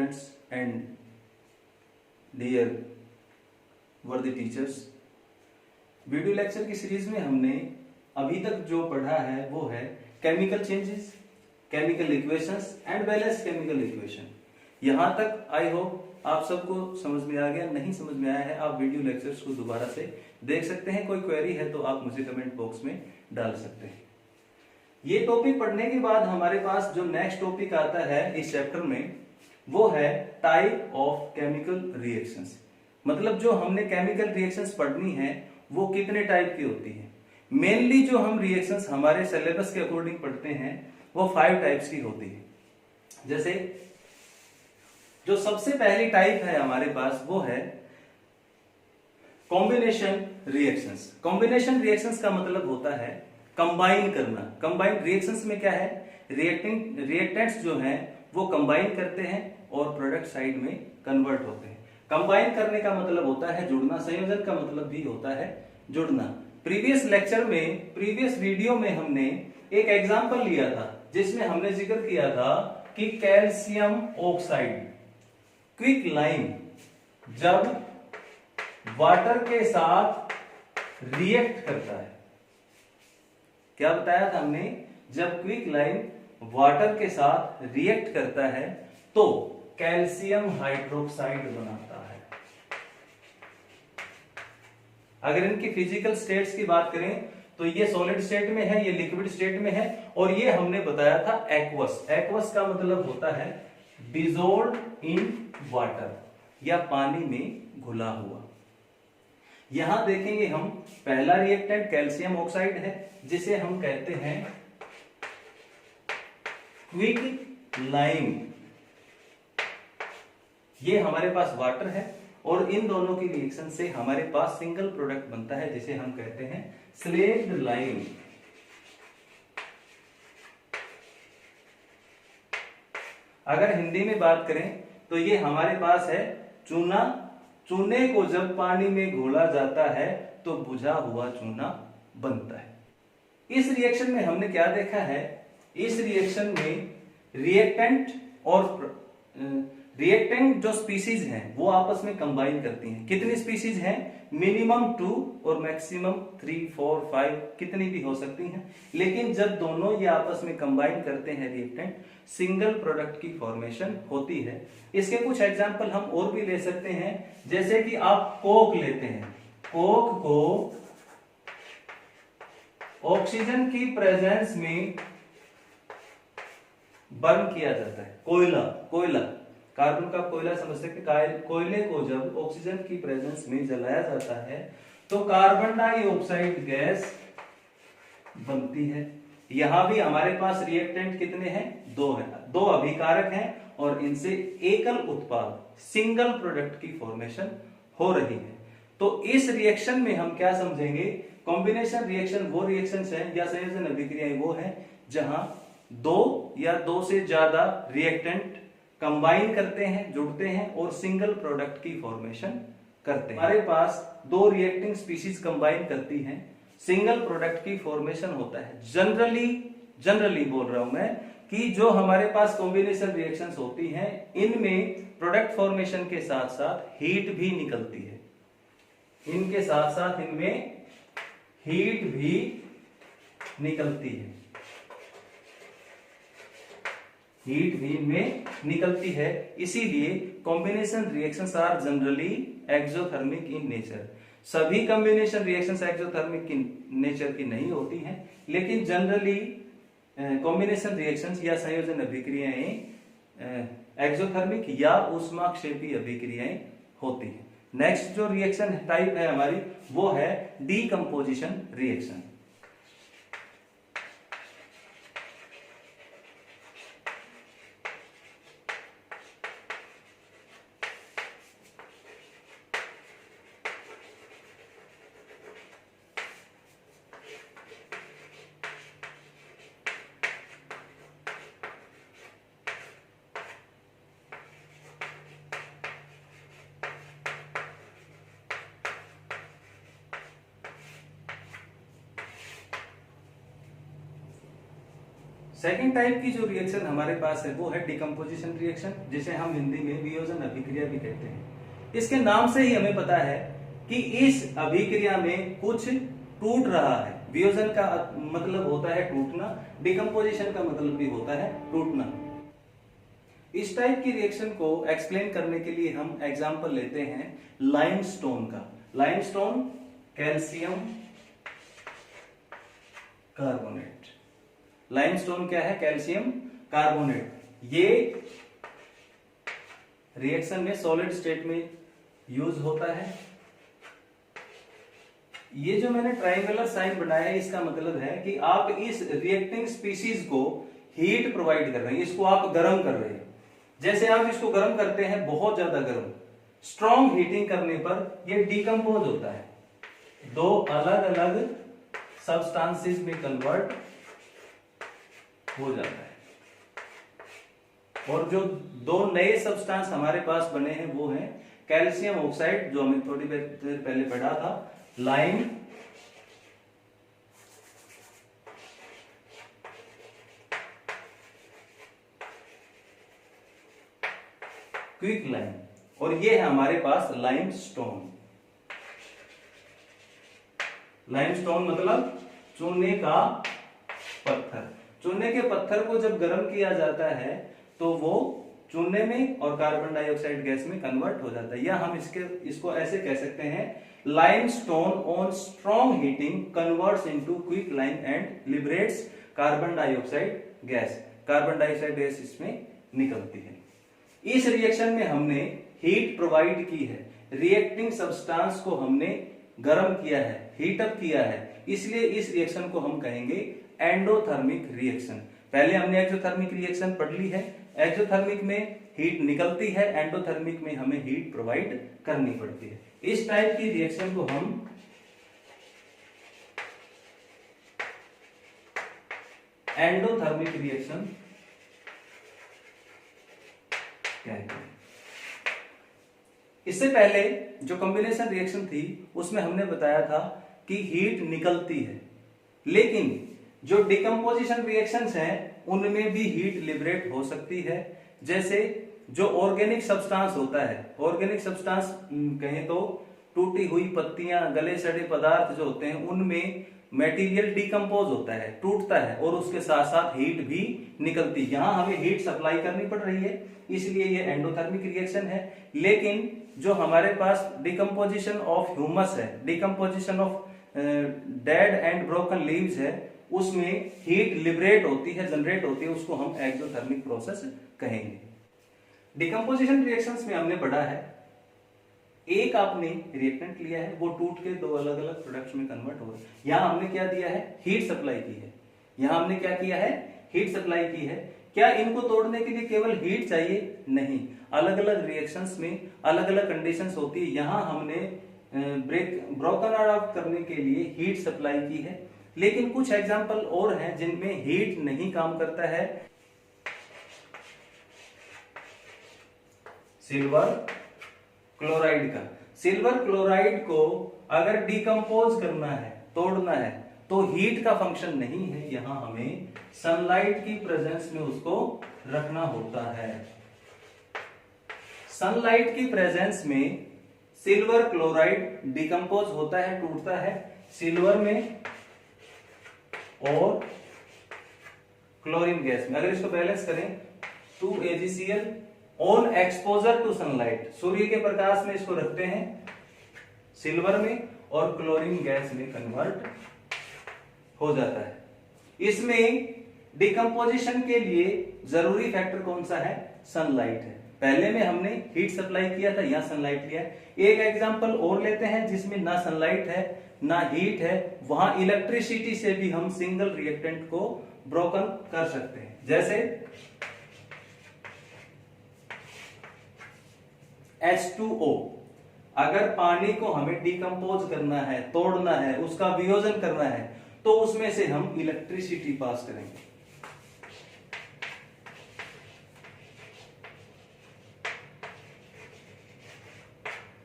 students and dear worthy teachers, video lecture की series में हमने अभी तक जो पढ़ा है वो है chemical changes, chemical equations and balance chemical equation. यहां तक आई होप आप सबको समझ में आ गया। नहीं समझ में आया है आप वीडियो लेक्चर्स को दोबारा से देख सकते हैं। कोई क्वेरी है तो आप मुझे कमेंट बॉक्स में डाल सकते हैं। ये टॉपिक पढ़ने के बाद हमारे पास जो नेक्स्ट टॉपिक आता है इस चैप्टर में वो है टाइप ऑफ केमिकल रिएक्शंस। मतलब जो हमने केमिकल रिएक्शंस पढ़नी है वो कितने टाइप की होती है। मेनली जो हम रिएक्शंस हमारे सिलेबस के अकॉर्डिंग पढ़ते हैं वो 5 टाइप्स की होती है। जैसे जो सबसे पहली टाइप है हमारे पास वो है कॉम्बिनेशन रिएक्शंस। कॉम्बिनेशन रिएक्शंस का मतलब होता है कंबाइन करना। कंबाइन रिएक्शंस में क्या है, रिएक्टेंट्स जो हैं वो कंबाइन करते हैं और प्रोडक्ट साइड में कन्वर्ट होते हैं। कंबाइन करने का मतलब होता है जुड़ना, संयोजन का मतलब भी होता है जुड़ना। प्रीवियस लेक्चर में, प्रीवियस वीडियो में हमने एक एग्जांपल लिया था जिसमें हमने जिक्र किया था कि कैल्शियम ऑक्साइड क्विक लाइम जब वाटर के साथ रिएक्ट करता है, क्या बताया था हमने, जब क्विक लाइम वाटर के साथ रिएक्ट करता है तो कैल्शियम हाइड्रोक्साइड बनाता है। अगर इनकी फिजिकल स्टेट्स की बात करें तो ये सॉलिड स्टेट में है, ये लिक्विड स्टेट में है और ये हमने बताया था एक्वस। एक्वस का मतलब होता है डिसॉल्व्ड इन वाटर या पानी में घुला हुआ। यहां देखेंगे हम पहला रिएक्टेंट कैल्शियम ऑक्साइड है जिसे हम कहते हैं क्विक लाइम। ये हमारे पास वाटर है और इन दोनों की रिएक्शन से हमारे पास सिंगल प्रोडक्ट बनता है जिसे हम कहते हैं स्लेक्ड लाइम। अगर हिंदी में बात करें तो ये हमारे पास है चूना। चूने को जब पानी में घोला जाता है तो बुझा हुआ चूना बनता है। इस रिएक्शन में हमने क्या देखा है, इस रिएक्शन में रिएक्टेंट जो स्पीसीज हैं वो आपस में कंबाइन करती हैं। कितनी स्पीसीज हैं, मिनिमम 2 और मैक्सिमम 3, 4, 5 कितनी भी हो सकती हैं। लेकिन जब दोनों ये आपस में कंबाइन करते हैं रिएक्टेंट, सिंगल प्रोडक्ट की फॉर्मेशन होती है। इसके कुछ एग्जांपल हम और भी ले सकते हैं। जैसे कि आप कोक लेते हैं, कोक को ऑक्सीजन की प्रेजेंस में बर्न किया जाता है। कोयला कार्बन का कोयला समझ सकते। कोयले को जब ऑक्सीजन की प्रेजेंस में जलाया जाता है तो कार्बन डाइऑक्साइड गैस बनती है। यहां भी हमारे पास रिएक्टेंट कितने हैं, 2 हैं। 2 अभिकारक हैं और इनसे एकल उत्पाद, सिंगल प्रोडक्ट की फॉर्मेशन हो रही है। तो इस रिएक्शन में हम क्या समझेंगे, कॉम्बिनेशन रिएक्शन वो रिएक्शंस हैं या संयोजन अभिक्रियाएं वो हैं जहां 2 या 2 से ज्यादा रिएक्टेंट कंबाइन करते हैं, जुड़ते हैं और सिंगल प्रोडक्ट की फॉर्मेशन करते हैं। हमारे पास 2 रिएक्टिंग स्पीशीज कंबाइन करती हैं, सिंगल प्रोडक्ट की फॉर्मेशन होता है। जनरली बोल रहा हूं मैं कि जो हमारे पास कॉम्बिनेशन रिएक्शंस होती हैं इनमें प्रोडक्ट फॉर्मेशन के साथ साथ हीट भी निकलती है। इनके साथ साथ इनमें हीट भी निकलती है, हीट भी इनमें निकलती है। इसीलिए combination reactions are generally exothermic in nature. सभी कॉम्बिनेशन रिएक्शंस एक्सोथर्मिक की नेचर की नहीं होती हैं, लेकिन जनरली कॉम्बिनेशन रिएक्शंस या संयोजन अभिक्रियाएं एक्सोथर्मिक या ऊष्माक्षेपी अभिक्रियाएं होती हैं। नेक्स्ट जो रिएक्शन टाइप है हमारी वो है डीकंपोजिशन रिएक्शन। सेकेंड टाइप की जो रिएक्शन हमारे पास है वो है डिकम्पोजिशन रिएक्शन, जिसे हम हिंदी में वियोजन अभिक्रिया भी कहते हैं। इसके नाम से ही हमें पता है कि इस अभिक्रिया में कुछ टूट रहा है। वियोजन का मतलब होता है टूटना, डिकम्पोजिशन का मतलब भी होता है टूटना। इस टाइप की रिएक्शन को एक्सप्लेन करने के लिए हम एग्जांपल लेते हैं लाइमस्टोन का। Limestone calcium carbonate. लाइमस्टोन क्या है? Calcium carbonate. ये रिएक्शन में सॉलिड स्टेट में यूज होता है। ये जो मैंने ट्रायंगुलर साइन बनाया है, इसका मतलब है कि आप इस रिएक्टिंग स्पीशीज को हीट प्रोवाइड कर रहे हैं, इसको आप गर्म कर रहे हैं। जैसे आप इसको गर्म करते हैं, बहुत ज्यादा गर्म, स्ट्रॉन्ग हीटिंग करने पर ये डिकम्पोज होता है, दो अलग अलग सब्सटेंसेस में कन्वर्ट हो जाता है। और जो दो नए सब्सटेंस हमारे पास बने हैं वो हैं कैल्शियम ऑक्साइड, जो हमें थोड़ी देर पहले पढ़ा था, लाइम क्विक लाइम, और ये है हमारे पास लाइमस्टोन। लाइमस्टोन मतलब चूने का पत्थर। चूने के पत्थर को जब गर्म किया जाता है तो वो चूने में और कार्बन डाइऑक्साइड गैस में कन्वर्ट हो जाता है। या हम इसको ऐसे कह सकते हैं, limestone on strong heating converts into quick lime and liberates carbon dioxide gas. Carbon dioxide gas इसमें निकलती है। इस रिएक्शन में हमने हीट प्रोवाइड की है, रिएक्टिंग सब्सटेंस को हमने गर्म किया है, हीट अप किया है, इसलिए इस रिएक्शन को हम कहेंगे एंडोथर्मिक रिएक्शन। पहले हमने एक्सोथर्मिक रिएक्शन पढ़ ली है। एक्सोथर्मिक में हीट निकलती है, एंडोथर्मिक में हमें हीट प्रोवाइड करनी पड़ती है। इस टाइप की रिएक्शन को हम एंडोथर्मिक रिएक्शन कहते हैं। इससे पहले जो कॉम्बिनेशन रिएक्शन थी उसमें हमने बताया था कि हीट निकलती है, लेकिन जो डिकम्पोजिशन रिएक्शंस हैं उनमें भी हीट लिबरेट हो सकती है। जैसे जो ऑर्गेनिक सब्सटेंस होता है, ऑर्गेनिक सब्सटेंस कहें तो टूटी हुई पत्तियां, गले सड़े पदार्थ जो होते हैं, उनमें मटेरियल डिकम्पोज होता है, टूटता है, और उसके साथ साथ हीट भी निकलती है। यहां हमें हीट सप्लाई करनी पड़ रही है, इसलिए ये एंडोथर्मिक रिएक्शन है। लेकिन जो हमारे पास डिकम्पोजिशन ऑफ ह्यूमस है, decomposition of dead and broken leaves है, उसमें हीट लिबरेट होती है, जनरेट होती है, उसको हम एक्सोथर्मिक प्रोसेस कहेंगे। डिकम्पोजिशन रिएक्शंस में हमने पढ़ा है, एक आपने रिएक्टेंट लिया है, वो टूट के दो अलग अलग प्रोडक्ट्स में कन्वर्ट हो रहा है। यहां हमने क्या दिया है? हीट सप्लाई की है। यहां हमने क्या किया है? हीट सप्लाई की है। क्या इनको तोड़ने के लिए केवल हीट चाहिए? नहीं, अलग अलग रिएक्शंस में अलग अलग कंडीशंस होती है। यहां हमने ब्रोकन आउट करने के लिए हीट सप्लाई की है। लेकिन कुछ एग्जांपल और हैं जिनमें हीट नहीं काम करता है। सिल्वर क्लोराइड का, सिल्वर क्लोराइड को अगर डिकम्पोज करना है, तोड़ना है, तो हीट का फंक्शन नहीं है। यहां हमें सनलाइट की प्रेजेंस में उसको रखना होता है। सनलाइट की प्रेजेंस में सिल्वर क्लोराइड डिकम्पोज होता है, टूटता है सिल्वर में और क्लोरीन गैस में। अगर इसको बैलेंस करें, 2AgCl on exposure to sunlight, सूर्य के प्रकाश में इसको रखते हैं सिल्वर में, और क्लोरीन गैस में कन्वर्ट हो जाता है। इसमें डिकम्पोजिशन के लिए जरूरी फैक्टर कौन सा है? सनलाइट है। पहले में हमने हीट सप्लाई किया था, यहां सनलाइट लिया। एक एग्जांपल और लेते हैं जिसमें ना सनलाइट है ना हीट है, वहां इलेक्ट्रिसिटी से भी हम सिंगल रिएक्टेंट को ब्रोकन कर सकते हैं। जैसे H2O, अगर पानी को हमें डिकम्पोज करना है, तोड़ना है, उसका वियोजन करना है, तो उसमें से हम इलेक्ट्रिसिटी पास करेंगे।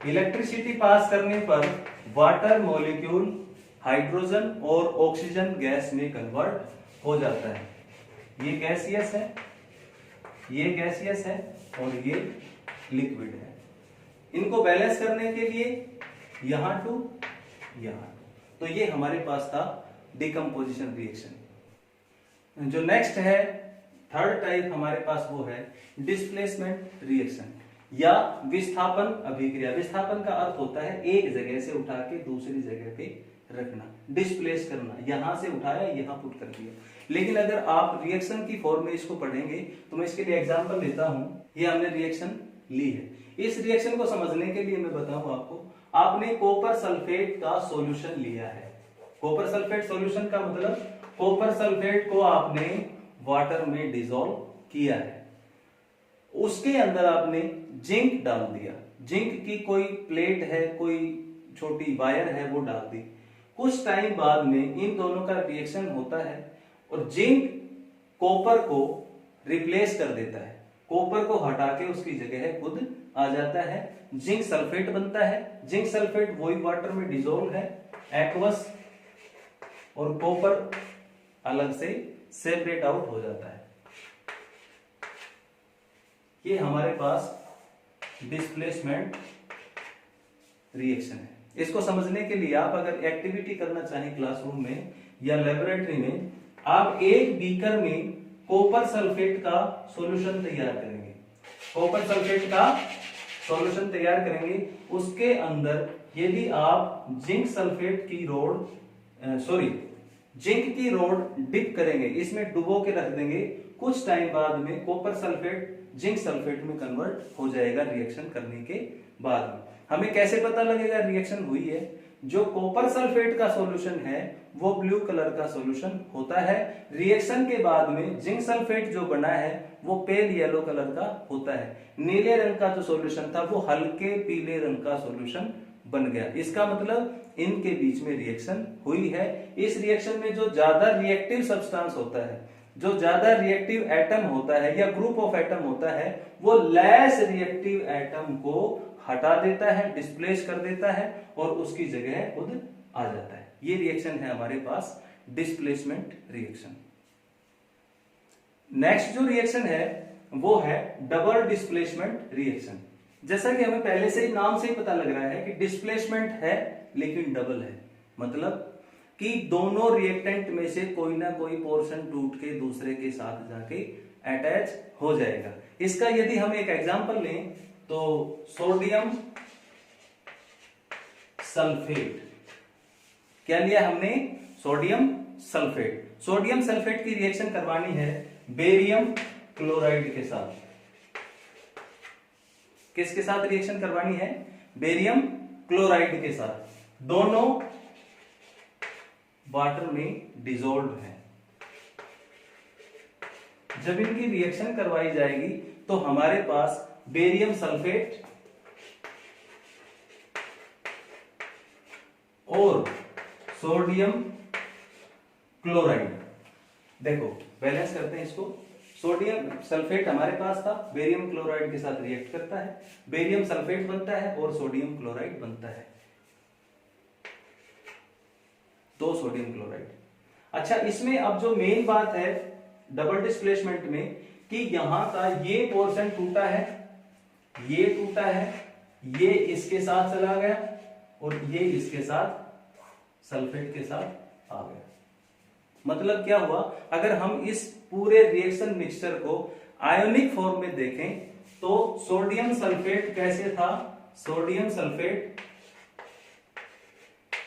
इलेक्ट्रिसिटी पास करने पर वाटर मॉलिक्यूल हाइड्रोजन और ऑक्सीजन गैस में कन्वर्ट हो जाता है। ये गैसियस है, ये गैसियस है और ये लिक्विड है। इनको बैलेंस करने के लिए यहां टू यहां, तो ये हमारे पास था डिकम्पोजिशन रिएक्शन। जो नेक्स्ट है थर्ड टाइप हमारे पास वो है डिस्प्लेसमेंट रिएक्शन या विस्थापन अभिक्रिया। विस्थापन का अर्थ होता है एक जगह से उठा के दूसरी जगह पे रखना, डिस्प्लेस करना, यहां से उठाया यहां पुट कर दिया। लेकिन अगर आप रिएक्शन की फॉर्म में इसको पढ़ेंगे तो मैं इसके लिए एग्जांपल लेता हूं। ये हमने रिएक्शन ली है, इस रिएक्शन को समझने के लिए मैं बताऊं आपको, आपने कॉपर सल्फेट का सॉल्यूशन लिया है। कॉपर सल्फेट सॉल्यूशन का मतलब कॉपर सल्फेट को आपने वाटर में डिसॉल्व किया है, उसके अंदर आपने जिंक डाल दिया, जिंक की कोई प्लेट है, कोई छोटी वायर है वो डाल दी। कुछ टाइम बाद में इन दोनों का रिएक्शन होता है और जिंक कॉपर को रिप्लेस कर देता है, कॉपर को हटा के उसकी जगह खुद आ जाता है, जिंक सल्फेट बनता है। जिंक सल्फेट वही वाटर में डिसॉल्व है, एक्वस, और कॉपर अलग से सेपरेट आउट हो जाता है। ये हमारे पास डिस्प्लेसमेंट रिएक्शन है। इसको समझने के लिए आप अगर एक्टिविटी करना चाहें क्लासरूम में या लेबोरेटरी में, आप एक बीकर में कॉपर सल्फेट का सॉल्यूशन तैयार करेंगे, कॉपर सल्फेट का सॉल्यूशन तैयार करेंगे। उसके अंदर यदि आप जिंक सल्फेट की रोड जिंक की रोड डिप करेंगे, इसमें डुबो के रख देंगे, कुछ टाइम बाद में कॉपर सल्फेट जिंक सल्फेट में कन्वर्ट हो जाएगा रिएक्शन करने के बाद में। हमें कैसे पता लगेगा रिएक्शन हुई है? जो कॉपर सल्फेट का सॉल्यूशन है वो ब्लू कलर का सॉल्यूशन होता है, रिएक्शन के बाद में जिंक सल्फेट जो बना है वो पेल येलो कलर का होता है, नीले रंग का जो सॉल्यूशन था वो हल्के पीले रंग का सॉल्यूशन बन गया। इसका मतलब इनके बीच में रिएक्शन हुई है। इस रिएक्शन में जो ज्यादा रिएक्टिव सब्सटेंस होता है, जो ज्यादा रिएक्टिव एटम होता है या ग्रुप ऑफ एटम होता है, वो लेस रिएक्टिव एटम को हटा देता है, डिस्प्लेस कर देता है और उसकी जगह खुद आ जाता है। ये रिएक्शन है हमारे पास डिस्प्लेसमेंट रिएक्शन। नेक्स्ट जो रिएक्शन है वो है डबल डिस्प्लेसमेंट रिएक्शन। जैसा कि हमें पहले से ही नाम से ही पता लग रहा है कि डिस्प्लेसमेंट है लेकिन डबल है, मतलब कि दोनों रिएक्टेंट में से कोई ना कोई पोर्शन टूट के दूसरे के साथ जाके अटैच हो जाएगा। इसका यदि हम एक एग्जांपल लें तो सोडियम सल्फेट, क्या लिया हमने? Sodium sulphate. सोडियम सल्फेट की रिएक्शन करवानी है बेरियम क्लोराइड के साथ। किसके साथ रिएक्शन करवानी है? बेरियम क्लोराइड के साथ। दोनों वाटर में डिसॉल्व है। जब इनकी रिएक्शन करवाई जाएगी तो हमारे पास बेरियम सल्फेट और सोडियम क्लोराइड, देखो बैलेंस करते हैं इसको। सोडियम सल्फेट हमारे पास था, बेरियम क्लोराइड के साथ रिएक्ट करता है, बेरियम सल्फेट बनता है और सोडियम क्लोराइड बनता है, दो सोडियम क्लोराइड। अच्छा, इसमें अब जो मेन बात है डबल डिस्प्लेसमेंट में कि यहां का ये पोर्शन टूटा है, ये टूटा है, ये इसके साथ चला गया और ये इसके साथ सल्फेट के साथ आ गया। मतलब क्या हुआ? अगर हम इस पूरे रिएक्शन मिक्सचर को आयोनिक फॉर्म में देखें तो सोडियम सल्फेट कैसे था? सोडियम सल्फेट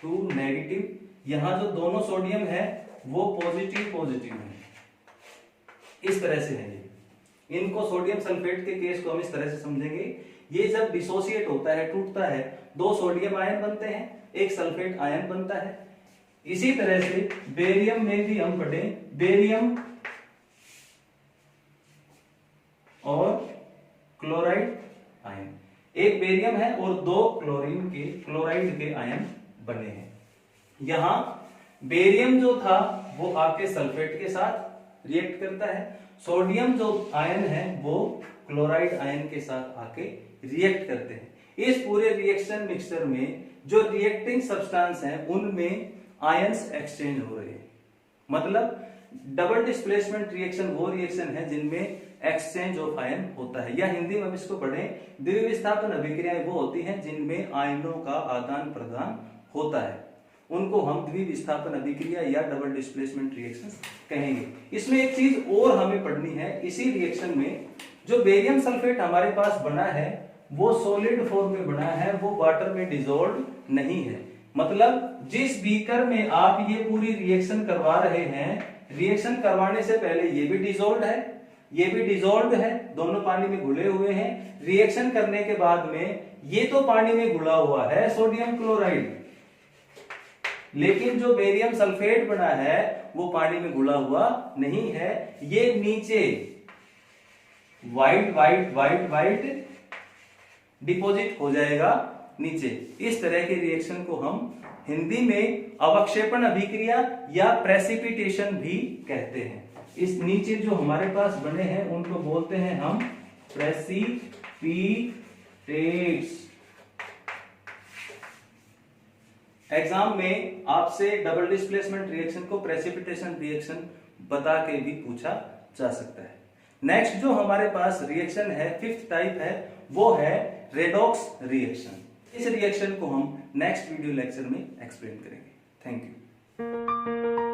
2 नेगेटिव, यहां जो दोनों सोडियम है वो पॉजिटिव पॉजिटिव है, इस तरह से है ये। इनको सोडियम सल्फेट के केस को हम इस तरह से समझेंगे, ये जब डिसोसिएट होता है, टूटता है, दो सोडियम आयन बनते हैं, एक सल्फेट आयन बनता है। इसी तरह से बेरियम में भी हम पढ़े बेरियम और क्लोराइड आयन, एक बेरियम है और दो क्लोराइड के आयन बने हैं। यहां बेरियम जो था वो आके सल्फेट के साथ रिएक्ट करता है, सोडियम जो आयन है वो क्लोराइड आयन के साथ आके रिएक्ट करते हैं। इस पूरे रिएक्शन मिक्सचर में जो रिएक्टिंग सब्सटेंस हैं उनमें आयंस एक्सचेंज हो रहे हैं, मतलब डबल डिस्प्लेसमेंट रिएक्शन वो रिएक्शन है जिनमें एक्सचेंज ऑफ आयन होता है, या हिंदी में हम इसको पढ़ें द्विविस्थापन अभिक्रियाएं वो होती हैं जिनमें आयनों का आदान प्रदान होता है, उनको हम द्विविस्थापन अभिक्रिया या डबल डिस्प्लेसमेंट रिएक्शंस कहेंगे। इसमें एक चीज और हमें पढ़नी है, इसी रिएक्शन में जो बेरियम सल्फेट हमारे पास बना है वो सॉलिड फॉर्म में बना है, वो वाटर में डिसॉल्व नहीं है। मतलब जिस बीकर में आप ये पूरी रिएक्शन करवा रहे हैं, रिएक्शन करवाने से पहले ये भी डिसॉल्व है, ये भी डिसॉल्व है, दोनों पानी में घुले हुए हैं। रिएक्शन करने के बाद में ये तो पानी में घुला हुआ है सोडियम क्लोराइड, लेकिन जो बेरियम सल्फेट बना है वो पानी में घुला हुआ नहीं है, ये नीचे white white white white deposit हो जाएगा नीचे। इस तरह के रिएक्शन को हम हिंदी में अवक्षेपण अभिक्रिया या प्रेसिपिटेशन भी कहते हैं। इस नीचे जो हमारे पास बने हैं उनको बोलते हैं हम प्रेसिपिटेट्स। एग्जाम में आपसे डबल डिस्प्लेसमेंट रिएक्शन को प्रेसिपिटेशन रिएक्शन बता के भी पूछा जा सकता है। नेक्स्ट जो हमारे पास रिएक्शन है, फिफ्थ टाइप है, वो है रेडॉक्स रिएक्शन। इस रिएक्शन को हम नेक्स्ट वीडियो लेक्चर में एक्सप्लेन करेंगे। Thank you.